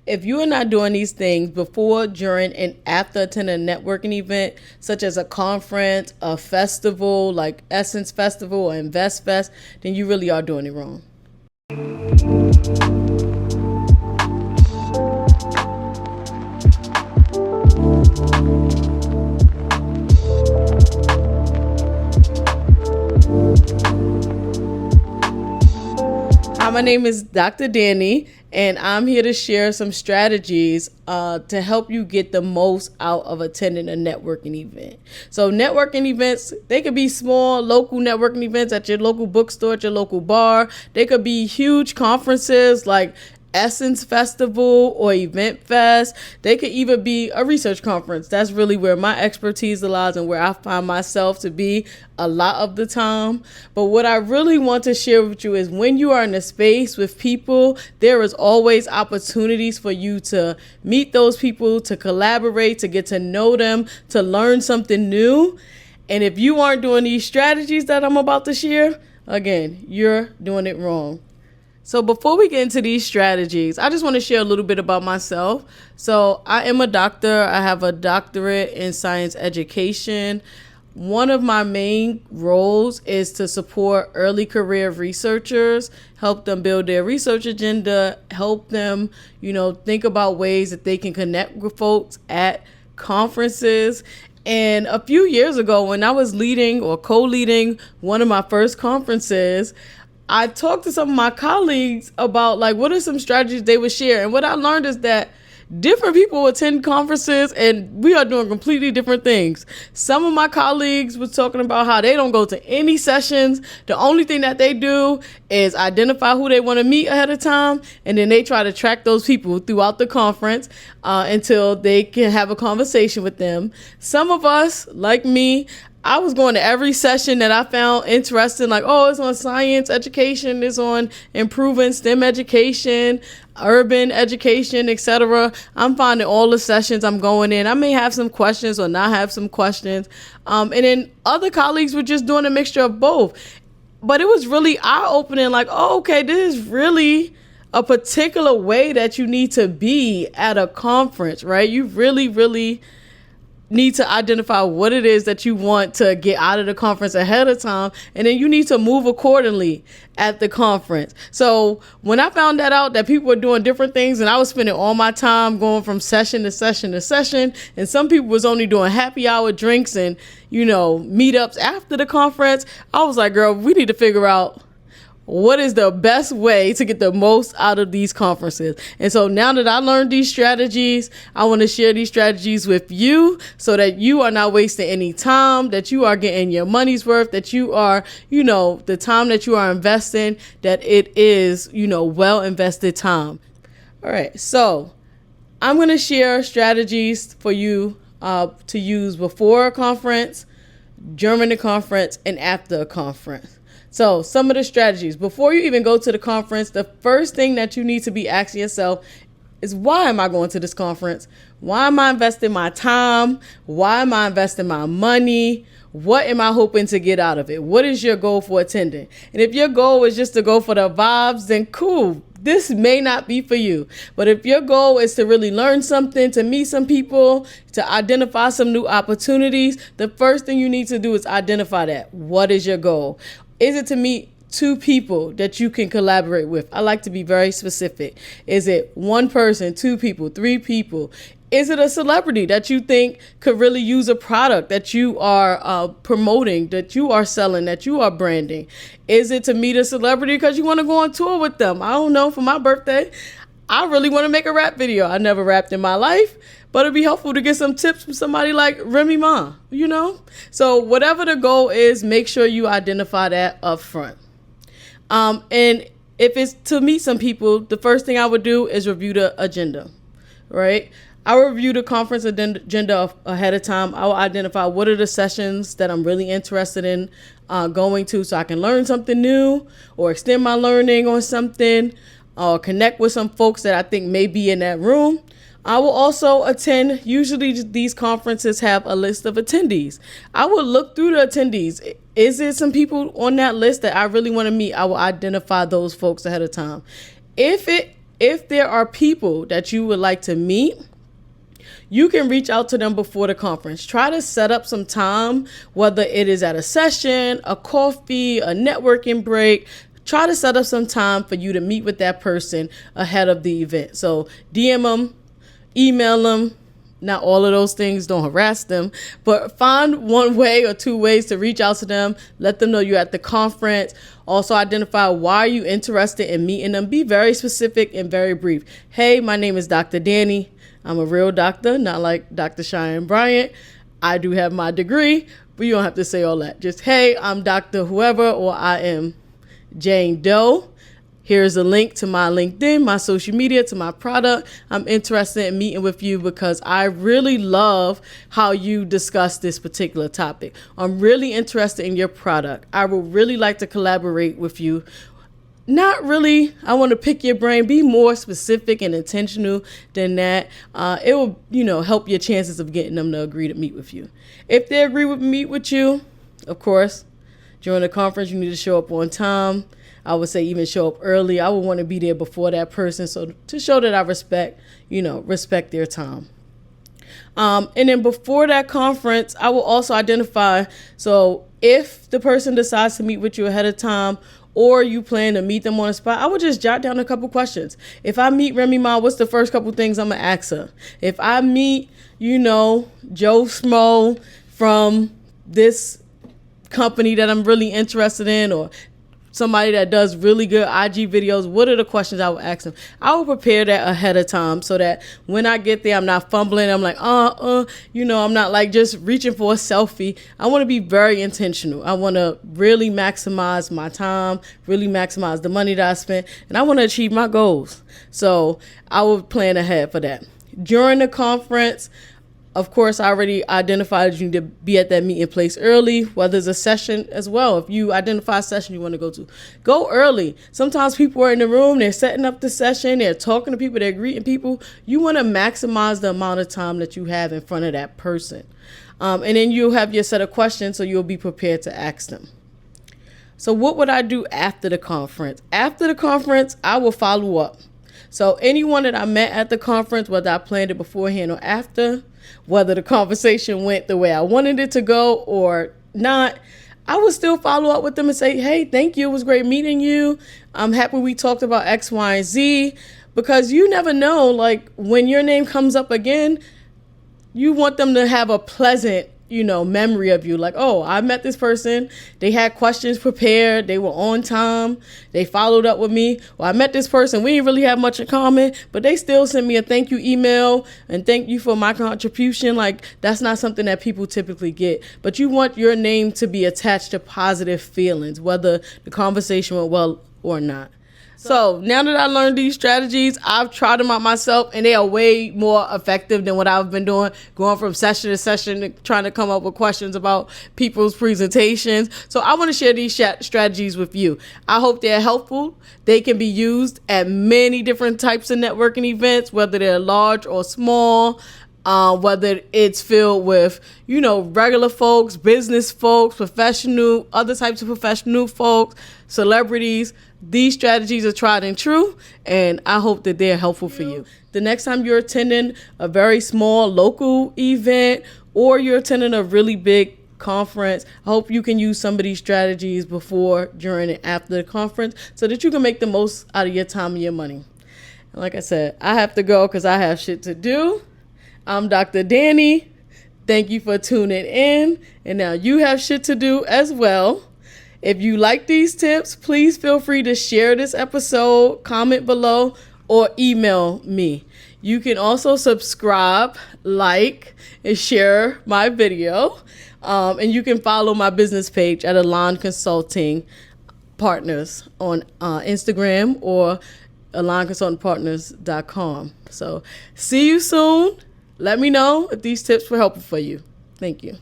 If you are not doing these things before, during, and after attending a networking event, such as a conference, a festival like Essence Festival or Invest Fest, then you really are doing it wrong. Hi, my name is Dr. Danny, and I'm here to share some strategies to help you get the most out of attending a networking event. So networking events, they could be small, local networking events at your local bookstore, at your local bar. They could be huge conferences like Essence Festival or Event Fest. They could even be a research conference. That's really where my expertise lies and where I find myself to be a lot of the time. But what I really want to share with you is when you are in a space with people, there is always opportunities for you to meet those people, to collaborate, to get to know them, to learn something new. And if you aren't doing these strategies that I'm about to share, again, you're doing it wrong. So before we get into these strategies, I just want to share a little bit about myself. So I am a doctor. I have a doctorate in science education. One of my main roles is to support early career researchers, help them build their research agenda, help them, think about ways that they can connect with folks at conferences. And a few years ago, when I was leading or co-leading one of my first conferences, I talked to some of my colleagues about what are some strategies they would share. And what I learned is that different people attend conferences and we are doing completely different things. Some of my colleagues was talking about how they don't go to any sessions. The only thing that they do is identify who they want to meet ahead of time. And then they try to track those people throughout the conference until they can have a conversation with them. Some of us, like me, I was going to every session that I found interesting, it's on science education, it's on improving STEM education, urban education, etc. I'm finding all the sessions I'm going in. I may have some questions or not have some questions. And then other colleagues were just doing a mixture of both. But it was really eye-opening, okay, this is really a particular way that you need to be at a conference, right? You really, really need to identify what it is that you want to get out of the conference ahead of time, and then you need to move accordingly at the conference. So when I found that out, that people were doing different things and I was spending all my time going from session to session to session, and some people was only doing happy hour drinks and meetups after the conference, I was like, girl, we need to figure out what is the best way to get the most out of these conferences. And so now that I learned these strategies, I want to share these strategies with you so that you are not wasting any time, that you are getting your money's worth, that you are, the time that you are investing, that it is, well invested time. All right. So I'm going to share strategies for you to use before a conference, during the conference, and after a conference. So some of the strategies, before you even go to the conference, the first thing that you need to be asking yourself is, why am I going to this conference? Why am I investing my time? Why am I investing my money? What am I hoping to get out of it? What is your goal for attending? And if your goal is just to go for the vibes, then cool. This may not be for you. But if your goal is to really learn something, to meet some people, to identify some new opportunities, the first thing you need to do is identify that. What is your goal? Is it to meet 2 people that you can collaborate with? I like to be very specific. Is it 1 person, 2 people, 3 people? Is it a celebrity that you think could really use a product that you are promoting, that you are selling, that you are branding? Is it to meet a celebrity because you want to go on tour with them? I don't know, for my birthday, I really want to make a rap video. I never rapped in my life, but it'd be helpful to get some tips from somebody like Remy Ma, So whatever the goal is, make sure you identify that up front. And if it's to meet some people, the first thing I would do is review the agenda, right? I will review the conference agenda ahead of time. I will identify what are the sessions that I'm really interested in going to so I can learn something new or extend my learning on something or connect with some folks that I think may be in that room. I will also attend, usually these conferences have a list of attendees. I will look through the attendees. Is there some people on that list that I really want to meet? I will identify those folks ahead of time. If it if there are people that you would like to meet, you can reach out to them before the conference. Try to set up some time, whether it is at a session, a coffee, a networking break. Try to set up some time for you to meet with that person ahead of the event. So DM them, email them. Not all of those things, don't harass them, but find one way or two ways to reach out to them. Let them know you're at the conference. Also identify why you're interested in meeting them. Be very specific and very brief. Hey, my name is Dr. Danny. I'm a real doctor, not like Dr. Cheyenne Bryant. I do have my degree, but you don't have to say all that. Just, hey, I'm Dr. whoever, or I am Jane Doe. Here's a link to my LinkedIn, my social media, to my product. I'm interested in meeting with you because I really love how you discuss this particular topic. I'm really interested in your product. I would really like to collaborate with you. Not really, I want to pick your brain. Be more specific and intentional than that. It will, help your chances of getting them to agree to meet with you. If they agree to meet with you, of course, during the conference, you need to show up on time. I would say even show up early. I would want to be there before that person. So to show that I respect their time. And then before that conference, I will also identify. So if the person decides to meet with you ahead of time, or you plan to meet them on the spot, I would just jot down a couple questions. If I meet Remy Ma, what's the first couple things I'm going to ask her? If I meet, Joe Schmo from this company that I'm really interested in, or somebody that does really good IG videos, what are the questions I would ask them? I will prepare that ahead of time so that when I get there, I'm not fumbling. I'm like, I'm not like just reaching for a selfie. I want to be very intentional. I want to really maximize my time, really maximize the money that I spent, and I want to achieve my goals. So I will plan ahead for that. During the conference, of course, I already identified you need to be at that meeting place early, whether it's a session as well. If you identify a session you want to go to, go early. Sometimes people are in the room, they're setting up the session, they're talking to people, they're greeting people. You want to maximize the amount of time that you have in front of that person. And then you'll have your set of questions, so you'll be prepared to ask them. So what would I do after the conference? After the conference, I will follow up. So anyone that I met at the conference, whether I planned it beforehand or after, whether the conversation went the way I wanted it to go or not, I would still follow up with them and say, hey, thank you. It was great meeting you. I'm happy we talked about X, Y, and Z, because you never know, like when your name comes up again, you want them to have a pleasant memory of you. Like, oh, I met this person. They had questions prepared. They were on time. They followed up with me. Well, I met this person. We didn't really have much in common, but they still sent me a thank you email and thank you for my contribution. Like, that's not something that people typically get, but you want your name to be attached to positive feelings, whether the conversation went well or not. So now that I learned these strategies, I've tried them out myself, and they are way more effective than what I've been doing, going from session to session, trying to come up with questions about people's presentations. So I want to share these strategies with you. I hope they're helpful. They can be used at many different types of networking events, whether they're large or small. Whether it's filled with, regular folks, business folks, professional, other types of professional folks, celebrities. These strategies are tried and true, and I hope that they're helpful for you. The next time you're attending a very small local event or you're attending a really big conference, I hope you can use some of these strategies before, during, and after the conference so that you can make the most out of your time and your money. And like I said, I have to go because I have shit to do. I'm Dr. Danny. Thank you for tuning in. And now you have shit to do as well. If you like these tips, please feel free to share this episode, comment below, or email me. You can also subscribe, like, and share my video. And you can follow my business page at Elan Consulting Partners on Instagram or elanconsultingpartners.com. So see you soon. Let me know if these tips were helpful for you. Thank you.